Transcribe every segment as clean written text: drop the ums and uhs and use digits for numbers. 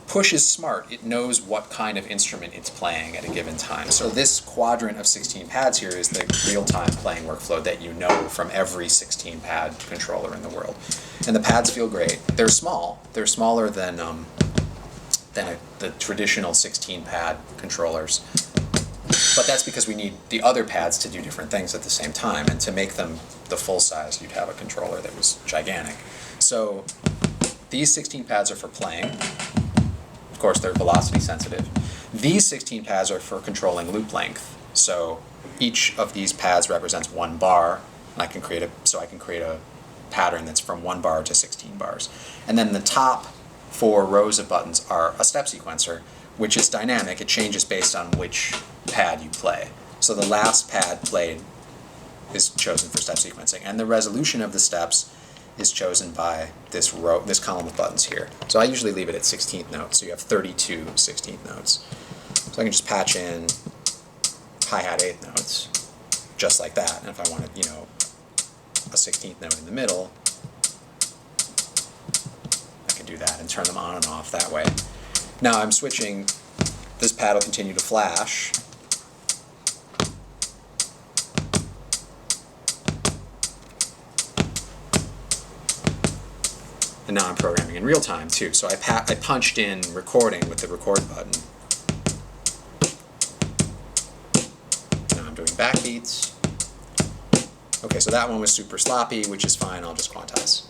Push is smart. It knows what kind of instrument it's playing at a given time. So this quadrant of 16 pads here is the real-time playing workflow that you know from every 16-pad controller in the world. And the pads feel great. They're small. They're smaller than the traditional 16-pad controllers. But that's because we need the other pads to do different things at the same time. And to make them the full size, you'd have a controller that was gigantic. So these 16 pads are for playing. Of course, they're velocity sensitive. These 16 pads are for controlling loop length. So each of these pads represents one bar, and I can create a pattern that's from 1 bar to 16 bars. And then the top 4 rows of buttons are a step sequencer, which is dynamic. It changes based on which pad you play. So the last pad played is chosen for step sequencing, and the resolution of the steps is chosen by this column of buttons here. So I usually leave it at 16th notes, so you have 32 16th notes. So I can just patch in hi-hat 8th notes, just like that. And if I wanted, a 16th note in the middle, I can do that and turn them on and off that way. Now I'm switching, this pad will continue to flash. And now I'm programming in real time too. So I punched in recording with the record button. Now I'm doing backbeats. Okay, so that one was super sloppy, which is fine. I'll just quantize.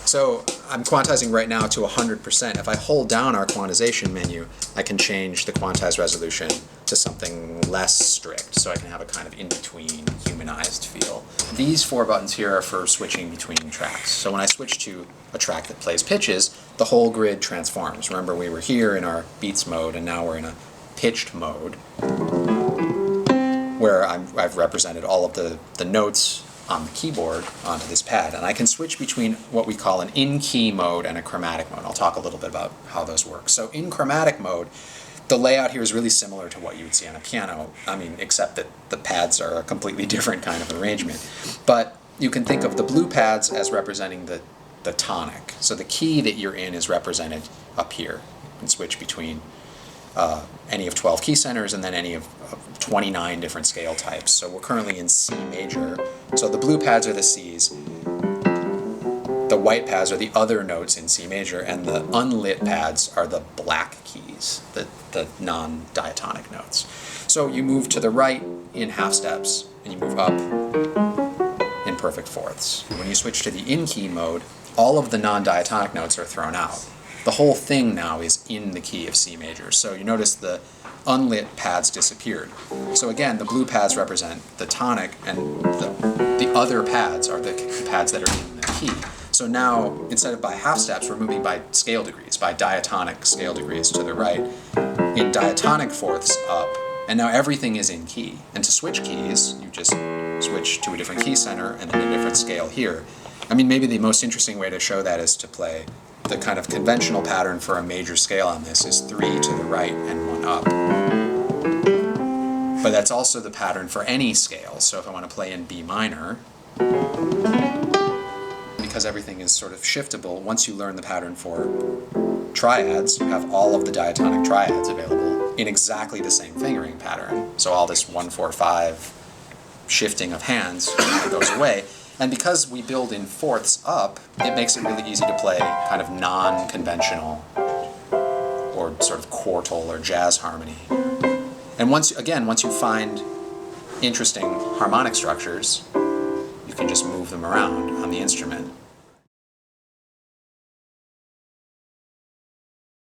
So I'm quantizing right now to 100%. If I hold down our quantization menu, I can change the quantize resolution to something less strict, so I can have a kind of in-between humanized feel. These 4 buttons here are for switching between tracks. So when I switch to a track that plays pitches, the whole grid transforms. Remember, we were here in our beats mode, and now we're in a pitched mode, where I've represented all of the notes on the keyboard onto this pad, and I can switch between what we call an in-key mode and a chromatic mode. I'll talk a little bit about how those work. So in chromatic mode, the layout here is really similar to what you would see on a piano, except that the pads are a completely different kind of arrangement. But you can think of the blue pads as representing the tonic. So the key that you're in is represented up here. You can switch between any of 12 key centers and then any of 29 different scale types. So we're currently in C major. So the blue pads are the Cs, the white pads are the other notes in C major, and the unlit pads are the black keys, the non-diatonic notes. So you move to the right in half steps, and you move up in perfect fourths. When you switch to the in-key mode, all of the non-diatonic notes are thrown out. The whole thing now is in the key of C major. So you notice the unlit pads disappeared. So again, the blue pads represent the tonic, and the other pads are the pads that are in the key. So now, instead of by half steps, we're moving by scale degrees, by diatonic scale degrees to the right, in diatonic fourths up, and now everything is in key. And to switch keys, you just switch to a different key center and then a different scale here. Maybe the most interesting way to show that is to play the kind of conventional pattern for a major scale on this is 3 to the right and 1 up. But that's also the pattern for any scale. So if I want to play in B minor, because everything is sort of shiftable, once you learn the pattern for triads, you have all of the diatonic triads available in exactly the same fingering pattern. So all this 1-4-5 shifting of hands goes away. And because we build in fourths up, it makes it really easy to play kind of non-conventional or sort of quartal or jazz harmony. And once you find interesting harmonic structures, you can just move them around on the instrument.